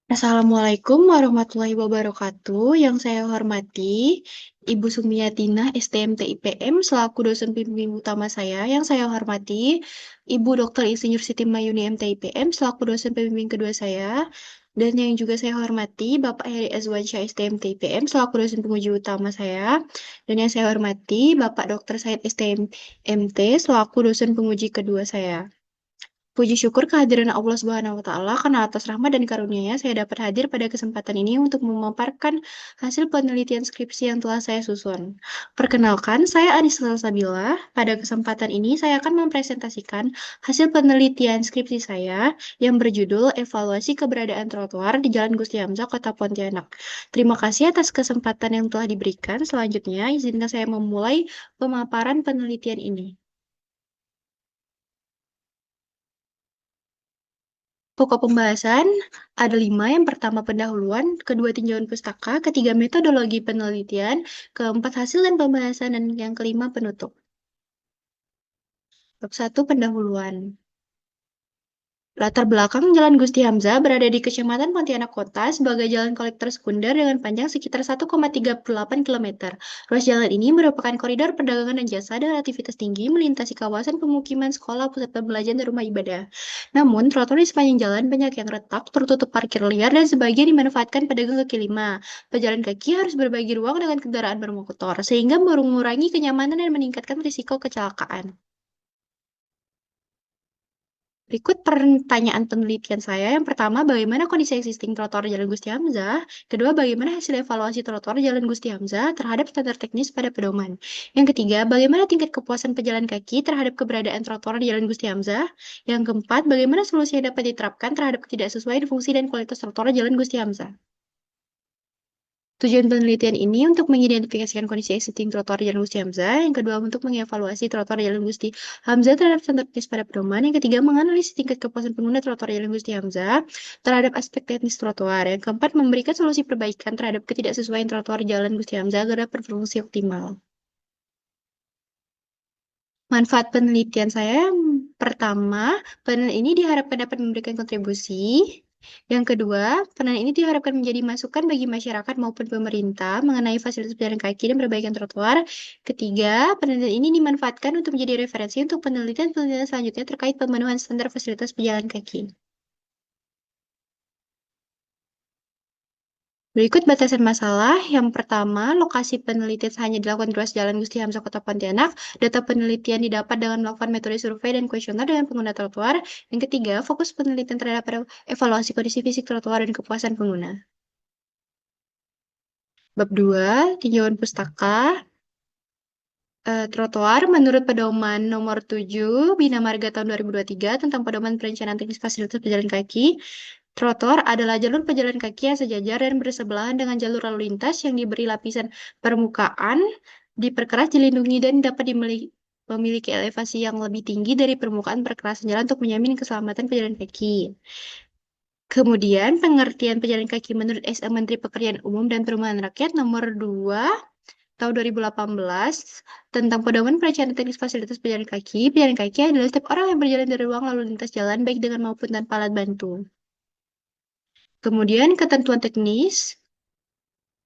Assalamualaikum warahmatullahi wabarakatuh. Yang saya hormati, Ibu Sumiyatina, STMT IPM, selaku dosen pembimbing utama saya. Yang saya hormati, Ibu Dr. Insinyur Siti Mayuni, MT IPM, selaku dosen pembimbing kedua saya. Dan yang juga saya hormati, Bapak Heri Azwansyah, STMT IPM, selaku dosen penguji utama saya. Dan yang saya hormati, Bapak Dr. Said STMT, selaku dosen penguji kedua saya. Puji syukur kehadiran Allah Subhanahu wa Ta'ala karena atas rahmat dan karunia-Nya saya dapat hadir pada kesempatan ini untuk memaparkan hasil penelitian skripsi yang telah saya susun. Perkenalkan, saya Anissa Salsabila. Pada kesempatan ini saya akan mempresentasikan hasil penelitian skripsi saya yang berjudul Evaluasi Keberadaan Trotoar di Jalan Gusti Hamzah, Kota Pontianak. Terima kasih atas kesempatan yang telah diberikan. Selanjutnya, izinkan saya memulai pemaparan penelitian ini. Pokok pembahasan ada 5. Yang pertama pendahuluan, kedua tinjauan pustaka, ketiga metodologi penelitian, keempat hasil dan pembahasan, dan yang kelima penutup. Bab 1 pendahuluan. Latar belakang Jalan Gusti Hamzah berada di Kecamatan Pontianak Kota sebagai jalan kolektor sekunder dengan panjang sekitar 1,38 km. Ruas jalan ini merupakan koridor perdagangan dan jasa dengan aktivitas tinggi melintasi kawasan pemukiman, sekolah, pusat pembelajaran, dan rumah ibadah. Namun, trotoar di sepanjang jalan banyak yang retak, tertutup parkir liar, dan sebagian dimanfaatkan pedagang kaki lima. Pejalan kaki harus berbagi ruang dengan kendaraan bermotor, sehingga mengurangi kenyamanan dan meningkatkan risiko kecelakaan. Berikut pertanyaan penelitian saya. Yang pertama, bagaimana kondisi existing trotoar Jalan Gusti Hamzah? Kedua, bagaimana hasil evaluasi trotoar Jalan Gusti Hamzah terhadap standar teknis pada pedoman? Yang ketiga, bagaimana tingkat kepuasan pejalan kaki terhadap keberadaan trotoar di Jalan Gusti Hamzah? Yang keempat, bagaimana solusi yang dapat diterapkan terhadap ketidaksesuaian fungsi dan kualitas trotoar Jalan Gusti Hamzah? Tujuan penelitian ini untuk mengidentifikasikan kondisi existing trotoar Jalan Gusti Hamzah, yang kedua untuk mengevaluasi trotoar Jalan Gusti Hamzah terhadap standar teknis pada pedoman, yang ketiga menganalisis tingkat kepuasan pengguna trotoar Jalan Gusti Hamzah terhadap aspek teknis trotoar, yang keempat memberikan solusi perbaikan terhadap ketidaksesuaian trotoar Jalan Gusti Hamzah agar dapat berfungsi optimal. Manfaat penelitian saya yang pertama, penelitian ini diharapkan dapat memberikan kontribusi. Yang kedua, penelitian ini diharapkan menjadi masukan bagi masyarakat maupun pemerintah mengenai fasilitas pejalan kaki dan perbaikan trotoar. Ketiga, penelitian ini dimanfaatkan untuk menjadi referensi untuk penelitian-penelitian selanjutnya terkait pemenuhan standar fasilitas pejalan kaki. Berikut batasan masalah. Yang pertama, lokasi penelitian hanya dilakukan di ruas Jalan Gusti Hamzah, Kota Pontianak. Data penelitian didapat dengan melakukan metode survei dan kuesioner dengan pengguna trotoar. Yang ketiga, fokus penelitian terhadap evaluasi kondisi fisik trotoar dan kepuasan pengguna. Bab 2, tinjauan pustaka. Trotoar menurut Pedoman Nomor 7 Bina Marga tahun 2023 tentang Pedoman Perencanaan Teknis Fasilitas Pejalan Kaki. Trotoar adalah jalur pejalan kaki yang sejajar dan bersebelahan dengan jalur lalu lintas yang diberi lapisan permukaan, diperkeras, dilindungi, dan dapat memiliki elevasi yang lebih tinggi dari permukaan perkerasan jalan untuk menjamin keselamatan pejalan kaki. Kemudian, pengertian pejalan kaki menurut SA Menteri Pekerjaan Umum dan Perumahan Rakyat Nomor 2 tahun 2018 tentang Pedoman Perencanaan Teknis Fasilitas Pejalan Kaki. Pejalan kaki adalah setiap orang yang berjalan dari ruang lalu lintas jalan baik dengan maupun tanpa alat bantu. Kemudian ketentuan teknis,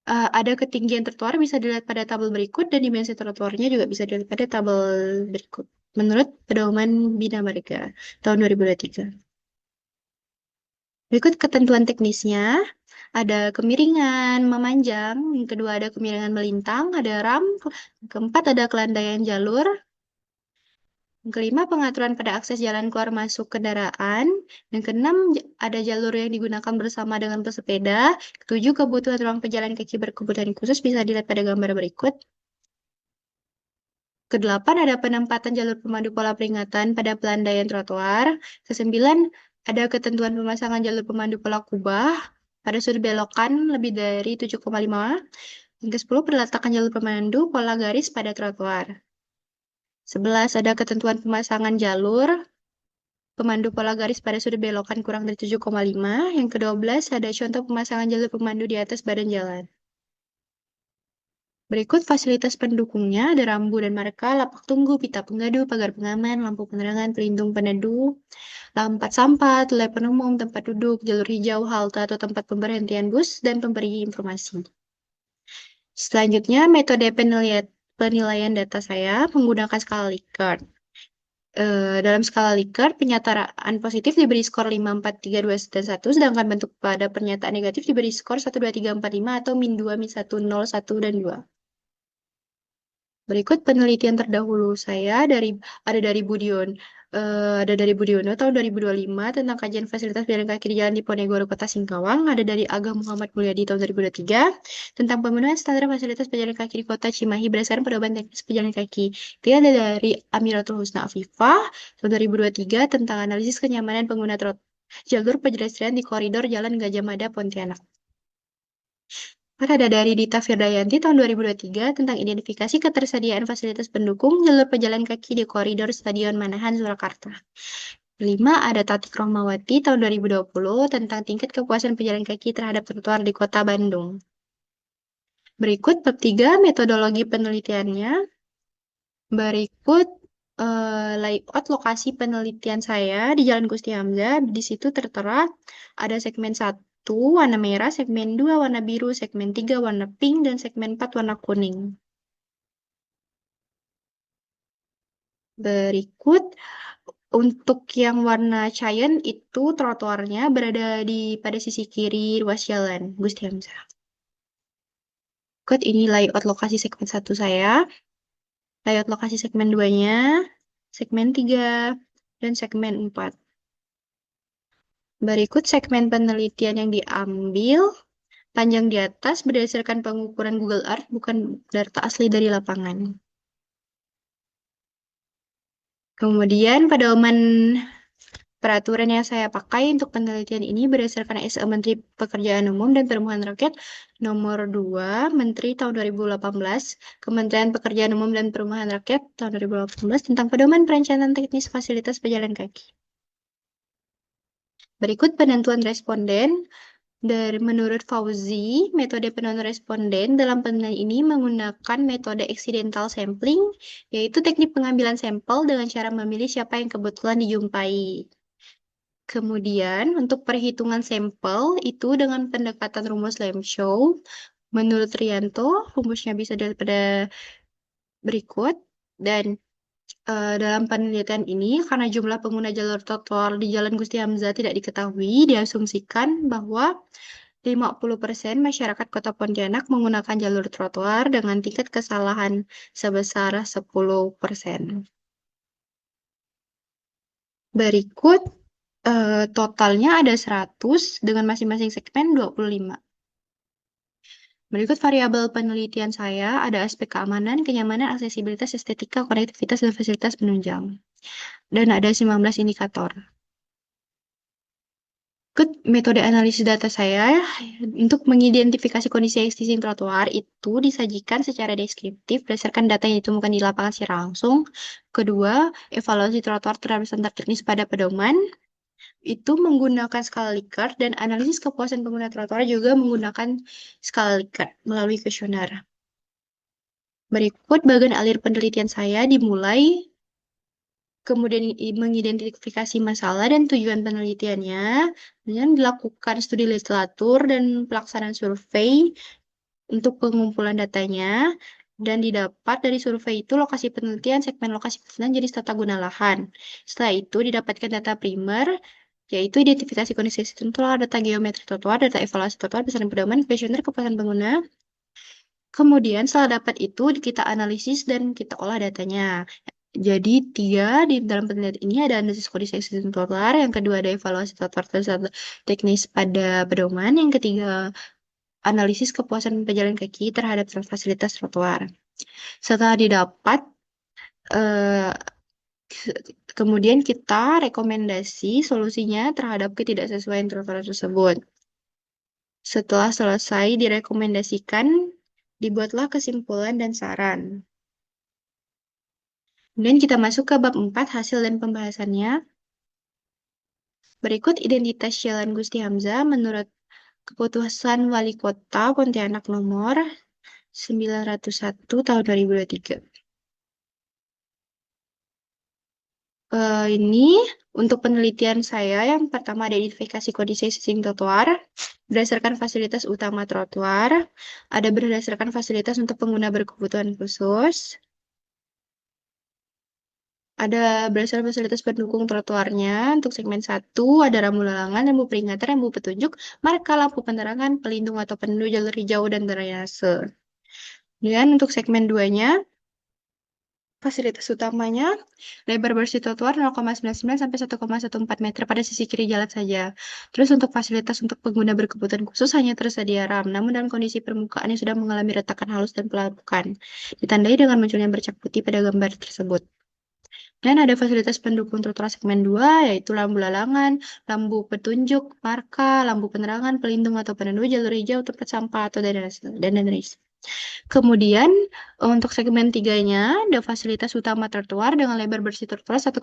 ada ketinggian trotoar bisa dilihat pada tabel berikut dan dimensi trotoarnya juga bisa dilihat pada tabel berikut. Menurut Pedoman Bina Marga tahun 2023. Berikut ketentuan teknisnya. Ada kemiringan memanjang, yang kedua ada kemiringan melintang, ada ramp, keempat ada kelandaian jalur, yang kelima, pengaturan pada akses jalan keluar masuk kendaraan. Yang keenam, ada jalur yang digunakan bersama dengan pesepeda. Ketujuh, kebutuhan ruang pejalan kaki berkebutuhan khusus bisa dilihat pada gambar berikut. Kedelapan, ada penempatan jalur pemandu pola peringatan pada pelandaian trotoar. Kesembilan, ada ketentuan pemasangan jalur pemandu pola kubah pada sudut belokan lebih dari 7,5. Yang ke-10, peletakan jalur pemandu pola garis pada trotoar. 11, ada ketentuan pemasangan jalur pemandu pola garis pada sudut belokan kurang dari 7,5. Yang ke-12, ada contoh pemasangan jalur pemandu di atas badan jalan. Berikut fasilitas pendukungnya, ada rambu dan marka, lapak tunggu, pita pengadu, pagar pengaman, lampu penerangan, pelindung peneduh, tempat sampah, telepon umum, tempat duduk, jalur hijau, halte atau tempat pemberhentian bus, dan pemberi informasi. Selanjutnya, metode penilaian data saya menggunakan skala Likert. Dalam skala Likert, penyataan positif diberi skor 5, 4, 3, 2, dan 1, sedangkan bentuk pada pernyataan negatif diberi skor 1, 2, 3, 4, 5, atau min 2, min 1, 0, 1, dan 2. Berikut penelitian terdahulu saya ada dari Budiono tahun 2025 tentang kajian fasilitas pejalan kaki di Jalan Diponegoro Kota Singkawang, ada dari Agah Muhammad Mulyadi tahun 2023 tentang pemenuhan standar fasilitas pejalan kaki di Kota Cimahi berdasarkan pedoman teknis pejalan kaki. Itu ada dari Amiratul Husna Afifah tahun 2023 tentang analisis kenyamanan pengguna jalur pedestrian di koridor Jalan Gajah Mada Pontianak. Ada dari Dita Firdayanti tahun 2023 tentang identifikasi ketersediaan fasilitas pendukung jalur pejalan kaki di koridor Stadion Manahan, Surakarta. 5. Ada Tatik Rohmawati tahun 2020 tentang tingkat kepuasan pejalan kaki terhadap trotoar di Kota Bandung. Berikut bab 3 metodologi penelitiannya. Berikut layout lokasi penelitian saya di Jalan Gusti Hamzah. Di situ tertera ada segmen 1 warna merah, segmen 2 warna biru, segmen 3 warna pink, dan segmen 4 warna kuning. Berikut untuk yang warna cyan itu trotoarnya berada pada sisi kiri ruas jalan Gusti Hamzah. Berikut ini layout lokasi segmen 1 saya. Layout lokasi segmen 2-nya, segmen 3, dan segmen 4. Berikut segmen penelitian yang diambil. Panjang di atas berdasarkan pengukuran Google Earth, bukan data asli dari lapangan. Kemudian pedoman peraturan yang saya pakai untuk penelitian ini berdasarkan SE Menteri Pekerjaan Umum dan Perumahan Rakyat nomor 2 Menteri tahun 2018, Kementerian Pekerjaan Umum dan Perumahan Rakyat tahun 2018 tentang pedoman perencanaan teknis fasilitas pejalan kaki. Berikut penentuan responden. Menurut Fauzi, metode penentuan responden dalam penelitian ini menggunakan metode accidental sampling, yaitu teknik pengambilan sampel dengan cara memilih siapa yang kebetulan dijumpai. Kemudian, untuk perhitungan sampel itu dengan pendekatan rumus Lemchow. Menurut Rianto, rumusnya bisa daripada berikut. Dan dalam penelitian ini, karena jumlah pengguna jalur trotoar di Jalan Gusti Hamzah tidak diketahui, diasumsikan bahwa 50% masyarakat Kota Pontianak menggunakan jalur trotoar dengan tingkat kesalahan sebesar 10%. Berikut totalnya ada 100 dengan masing-masing segmen 25. Berikut variabel penelitian saya, ada aspek keamanan, kenyamanan, aksesibilitas, estetika, konektivitas, dan fasilitas penunjang. Dan ada 19 indikator. Berikut metode analisis data saya untuk mengidentifikasi kondisi existing trotoar itu disajikan secara deskriptif berdasarkan data yang ditemukan di lapangan secara langsung. Kedua, evaluasi trotoar terhadap standar teknis pada pedoman itu menggunakan skala Likert, dan analisis kepuasan pengguna trotoar juga menggunakan skala Likert melalui kuesioner. Berikut bagian alir penelitian saya dimulai, kemudian mengidentifikasi masalah dan tujuan penelitiannya, dengan dilakukan studi literatur dan pelaksanaan survei untuk pengumpulan datanya, dan didapat dari survei itu lokasi penelitian, segmen lokasi penelitian jenis tata guna lahan. Setelah itu didapatkan data primer, yaitu identifikasi kondisi trotoar, data geometri trotoar, data evaluasi trotoar, besaran pedoman, kuesioner kepuasan pengguna. Kemudian setelah dapat itu kita analisis dan kita olah datanya. Jadi 3 di dalam penelitian ini ada analisis kondisi existing trotoar, yang kedua ada evaluasi trotoar teknis pada pedoman, yang ketiga analisis kepuasan pejalan kaki terhadap fasilitas trotoar. Setelah didapat, eh, kemudian kita rekomendasi solusinya terhadap ketidaksesuaian trotoar tersebut. Setelah selesai direkomendasikan, dibuatlah kesimpulan dan saran. Kemudian kita masuk ke bab 4, hasil dan pembahasannya. Berikut identitas Jalan Gusti Hamzah menurut Keputusan Wali Kota Pontianak nomor 901 tahun 2023. Ini untuk penelitian saya yang pertama ada identifikasi kondisi existing trotoar berdasarkan fasilitas utama trotoar, ada berdasarkan fasilitas untuk pengguna berkebutuhan khusus, ada berdasarkan fasilitas pendukung trotoarnya. Untuk segmen 1 ada rambu larangan, rambu peringatan, rambu petunjuk, marka lampu penerangan, pelindung atau peneduh jalur hijau dan drainase. Kemudian untuk segmen 2-nya fasilitas utamanya, lebar bersih trotoar 0,99 sampai 1,14 meter pada sisi kiri jalan saja. Terus untuk fasilitas untuk pengguna berkebutuhan khusus hanya tersedia ram, namun dalam kondisi permukaan yang sudah mengalami retakan halus dan pelapukan, ditandai dengan munculnya bercak putih pada gambar tersebut. Dan ada fasilitas pendukung trotoar segmen 2, yaitu lampu larangan, lampu petunjuk, marka, lampu penerangan, pelindung atau peneduh, jalur hijau, tempat sampah, atau dan lain-lain. Kemudian untuk segmen 3-nya ada fasilitas utama trotoar dengan lebar bersih trotoar 1,03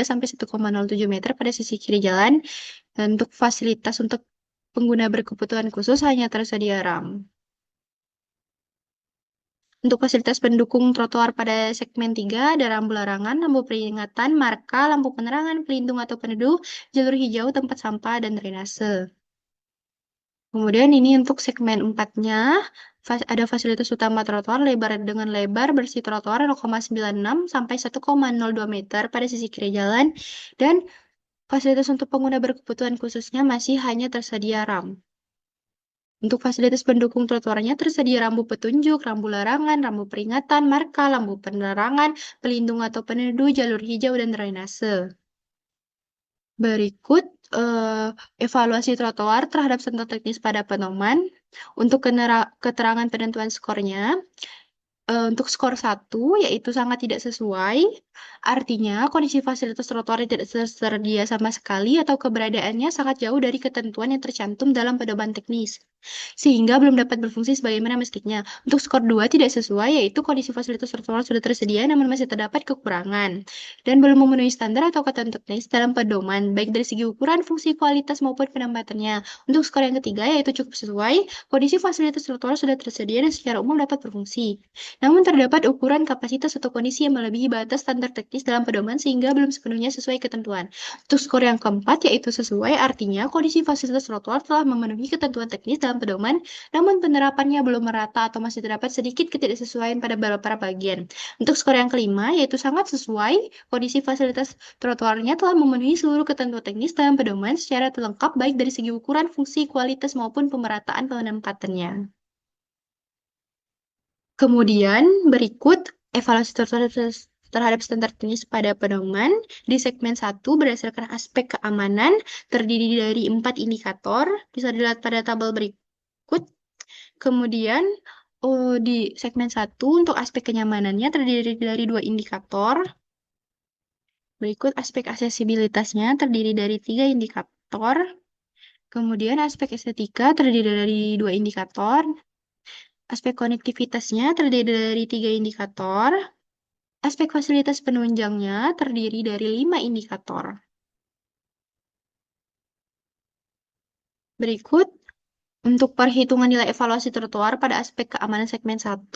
sampai 1,07 meter pada sisi kiri jalan. Dan untuk fasilitas untuk pengguna berkebutuhan khusus hanya tersedia ram. Untuk fasilitas pendukung trotoar pada segmen 3 ada rambu larangan, lampu peringatan, marka, lampu penerangan, pelindung atau peneduh, jalur hijau, tempat sampah, dan drainase. Kemudian ini untuk segmen 4-nya, ada fasilitas utama trotoar dengan lebar bersih trotoar 0,96 sampai 1,02 meter pada sisi kiri jalan, dan fasilitas untuk pengguna berkebutuhan khususnya masih hanya tersedia ram. Untuk fasilitas pendukung trotoarnya tersedia rambu petunjuk, rambu larangan, rambu peringatan, marka, lampu penerangan, pelindung atau peneduh, jalur hijau, dan drainase. Berikut evaluasi trotoar terhadap sentuh teknis pada pedoman. Untuk keterangan penentuan skornya, untuk skor 1, yaitu sangat tidak sesuai, artinya kondisi fasilitas trotoar tidak tersedia sama sekali atau keberadaannya sangat jauh dari ketentuan yang tercantum dalam pedoman teknis, sehingga belum dapat berfungsi sebagaimana mestinya. Untuk skor 2 tidak sesuai, yaitu kondisi fasilitas trotoar sudah tersedia namun masih terdapat kekurangan dan belum memenuhi standar atau ketentuan teknis dalam pedoman, baik dari segi ukuran, fungsi, kualitas, maupun penempatannya. Untuk skor yang ketiga, yaitu cukup sesuai, kondisi fasilitas trotoar sudah tersedia dan secara umum dapat berfungsi. Namun terdapat ukuran kapasitas atau kondisi yang melebihi batas standar teknis dalam pedoman sehingga belum sepenuhnya sesuai ketentuan. Untuk skor yang keempat, yaitu sesuai, artinya kondisi fasilitas trotoar telah memenuhi ketentuan teknis dalam pedoman, namun penerapannya belum merata atau masih terdapat sedikit ketidaksesuaian pada beberapa bagian. Untuk skor yang kelima, yaitu sangat sesuai, kondisi fasilitas trotoarnya telah memenuhi seluruh ketentuan teknis dalam pedoman secara lengkap baik dari segi ukuran, fungsi, kualitas, maupun pemerataan penempatannya. Kemudian berikut evaluasi terhadap standar teknis pada pedoman di segmen 1 berdasarkan aspek keamanan terdiri dari 4 indikator, bisa dilihat pada tabel berikut. Kemudian di segmen 1 untuk aspek kenyamanannya terdiri dari 2 indikator. Berikut aspek aksesibilitasnya terdiri dari 3 indikator. Kemudian aspek estetika terdiri dari 2 indikator. Aspek konektivitasnya terdiri dari 3 indikator. Aspek fasilitas penunjangnya terdiri dari 5 indikator. Berikut, untuk perhitungan nilai evaluasi trotoar pada aspek keamanan segmen 1,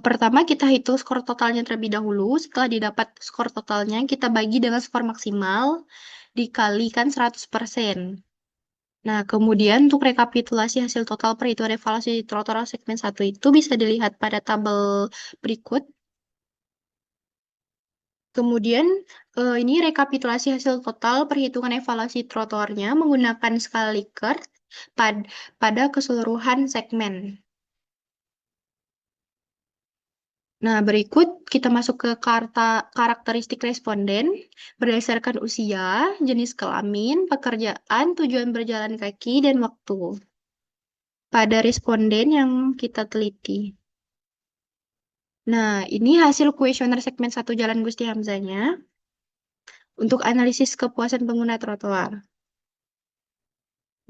pertama kita hitung skor totalnya terlebih dahulu. Setelah didapat skor totalnya, kita bagi dengan skor maksimal dikalikan 100%. Nah, kemudian untuk rekapitulasi hasil total perhitungan evaluasi trotoar segmen 1 itu bisa dilihat pada tabel berikut. Kemudian, ini rekapitulasi hasil total perhitungan evaluasi trotoarnya menggunakan skala Likert pada keseluruhan segmen. Nah, berikut kita masuk ke karakteristik responden berdasarkan usia, jenis kelamin, pekerjaan, tujuan berjalan kaki, dan waktu. Pada responden yang kita teliti. Nah, ini hasil kuesioner segmen 1 Jalan Gusti Hamzahnya untuk analisis kepuasan pengguna trotoar.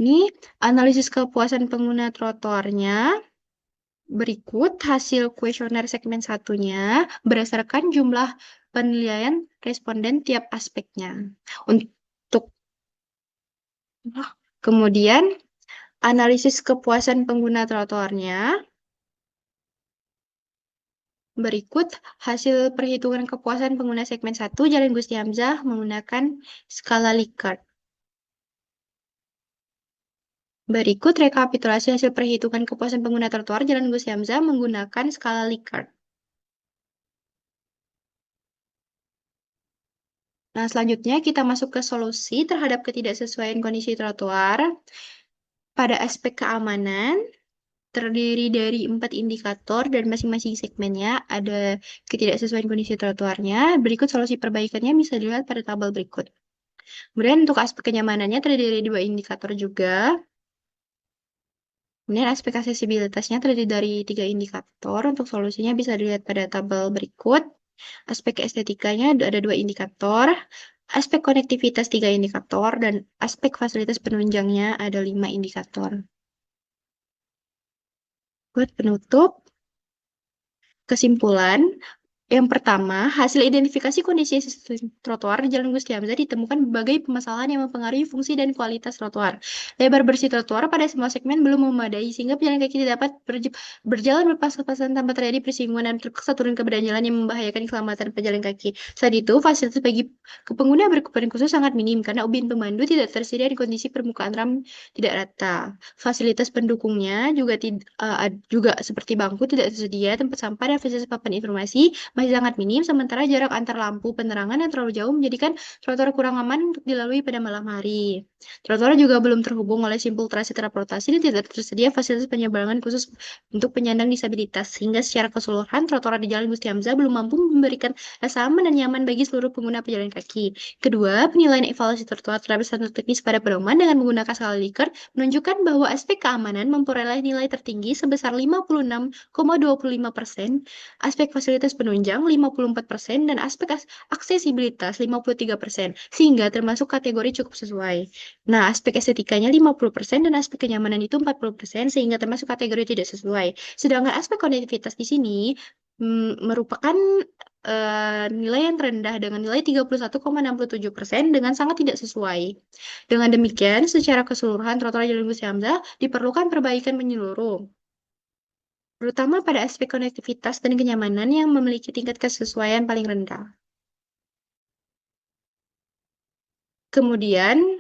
Ini analisis kepuasan pengguna trotoarnya. Berikut hasil kuesioner segmen 1-nya berdasarkan jumlah penilaian responden tiap aspeknya. Untuk kemudian analisis kepuasan pengguna trotoarnya Berikut hasil perhitungan kepuasan pengguna segmen 1 Jalan Gusti Hamzah menggunakan skala Likert. Berikut rekapitulasi hasil perhitungan kepuasan pengguna trotoar Jalan Gusti Hamzah menggunakan skala Likert. Nah, selanjutnya kita masuk ke solusi terhadap ketidaksesuaian kondisi trotoar. Pada aspek keamanan, terdiri dari 4 indikator dan masing-masing segmennya ada ketidaksesuaian kondisi trotoarnya. Berikut solusi perbaikannya bisa dilihat pada tabel berikut. Kemudian untuk aspek kenyamanannya terdiri dari 2 indikator juga. Kemudian aspek aksesibilitasnya terdiri dari 3 indikator. Untuk solusinya bisa dilihat pada tabel berikut. Aspek estetikanya ada 2 indikator. Aspek konektivitas 3 indikator. Dan aspek fasilitas penunjangnya ada 5 indikator. Buat penutup, kesimpulan, yang pertama, hasil identifikasi kondisi trotoar di Jalan Gusti Hamzah ditemukan berbagai permasalahan yang mempengaruhi fungsi dan kualitas trotoar. Lebar bersih trotoar pada semua segmen belum memadai, sehingga pejalan kaki tidak dapat berjalan berpas-pasan tanpa terjadi persinggungan dan terpaksa turun ke badan jalan yang membahayakan keselamatan pejalan kaki. Saat itu, fasilitas bagi pengguna berkebutuhan khusus sangat minim, karena ubin pemandu tidak tersedia di kondisi permukaan ram tidak rata. Fasilitas pendukungnya juga seperti bangku tidak tersedia, tempat sampah, dan fasilitas papan informasi masih sangat minim, sementara jarak antar lampu penerangan yang terlalu jauh menjadikan trotoar kurang aman untuk dilalui pada malam hari. Trotoar juga belum terhubung oleh simpul trase transportasi dan tidak tersedia fasilitas penyeberangan khusus untuk penyandang disabilitas, sehingga secara keseluruhan trotoar di Jalan Gusti Hamzah belum mampu memberikan rasa aman dan nyaman bagi seluruh pengguna pejalan kaki. Kedua, penilaian evaluasi trotoar terhadap standar teknis pada pedoman dengan menggunakan skala Likert menunjukkan bahwa aspek keamanan memperoleh nilai tertinggi sebesar 56,25%, aspek fasilitas penunjang 54%, dan aspek aksesibilitas 53%, sehingga termasuk kategori cukup sesuai. Nah, aspek estetikanya 50% dan aspek kenyamanan itu 40%, sehingga termasuk kategori tidak sesuai. Sedangkan aspek konektivitas di sini merupakan nilai yang terendah dengan nilai 31,67% dengan sangat tidak sesuai. Dengan demikian, secara keseluruhan trotoar Jalan Gusti Hamzah diperlukan perbaikan menyeluruh, terutama pada aspek konektivitas dan kenyamanan yang memiliki tingkat kesesuaian paling rendah. Kemudian,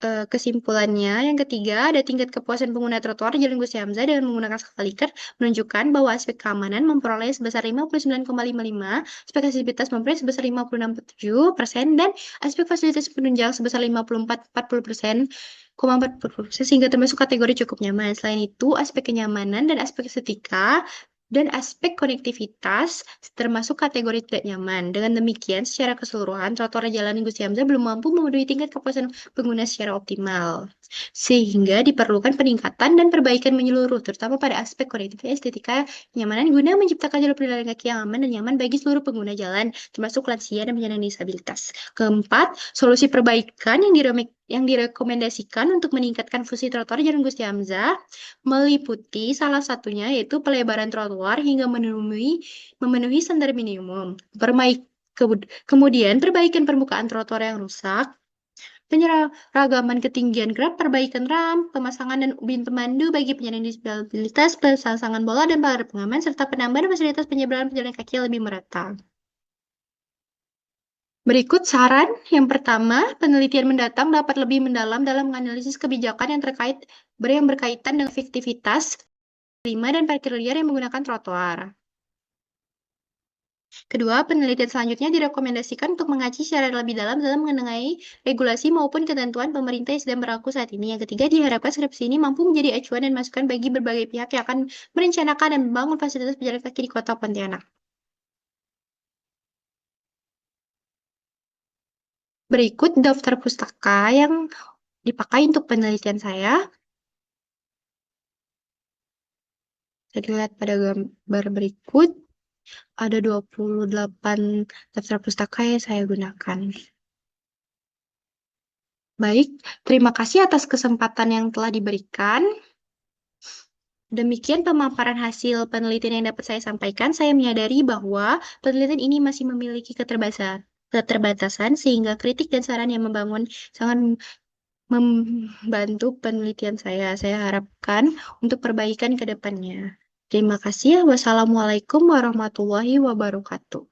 kesimpulannya, yang ketiga, ada tingkat kepuasan pengguna trotoar Jalan Gusti Hamzah dengan menggunakan skala Likert menunjukkan bahwa aspek keamanan memperoleh sebesar 59,55, aspek aksesibilitas memperoleh sebesar 56,7%, dan aspek fasilitas penunjang sebesar 54,40%, sehingga termasuk kategori cukup nyaman. Selain itu, aspek kenyamanan dan aspek estetika dan aspek konektivitas termasuk kategori tidak nyaman. Dengan demikian, secara keseluruhan, trotoar Jalan Gusti Hamzah belum mampu memenuhi tingkat kepuasan pengguna secara optimal. Sehingga diperlukan peningkatan dan perbaikan menyeluruh, terutama pada aspek konektivitas estetika kenyamanan guna menciptakan jalur pejalan kaki yang aman dan nyaman bagi seluruh pengguna jalan, termasuk lansia dan penyandang disabilitas. Keempat, solusi perbaikan yang direkomendasikan untuk meningkatkan fungsi trotoar Jalan Gusti Hamzah meliputi salah satunya yaitu pelebaran trotoar hingga memenuhi standar minimum. Kemudian perbaikan permukaan trotoar yang rusak, penyeragaman ketinggian grab, perbaikan ram, pemasangan dan ubin pemandu bagi penyandang disabilitas, pemasangan bola dan pagar pengaman, serta penambahan fasilitas penyeberangan pejalan kaki yang lebih merata. Berikut saran. Yang pertama, penelitian mendatang dapat lebih mendalam dalam menganalisis kebijakan yang berkaitan dengan efektivitas lima dan parkir liar yang menggunakan trotoar. Kedua, penelitian selanjutnya direkomendasikan untuk mengaji secara lebih dalam mengenai regulasi maupun ketentuan pemerintah yang sedang berlaku saat ini. Yang ketiga, diharapkan skripsi ini mampu menjadi acuan dan masukan bagi berbagai pihak yang akan merencanakan dan membangun fasilitas pejalan kaki di Kota Pontianak. Berikut daftar pustaka yang dipakai untuk penelitian saya. Bisa dilihat pada gambar berikut. Ada 28 daftar pustaka yang saya gunakan. Baik, terima kasih atas kesempatan yang telah diberikan. Demikian pemaparan hasil penelitian yang dapat saya sampaikan. Saya menyadari bahwa penelitian ini masih memiliki keterbatasan sehingga kritik dan saran yang membangun sangat membantu penelitian saya. Saya harapkan untuk perbaikan ke depannya. Terima kasih ya. Wassalamualaikum warahmatullahi wabarakatuh.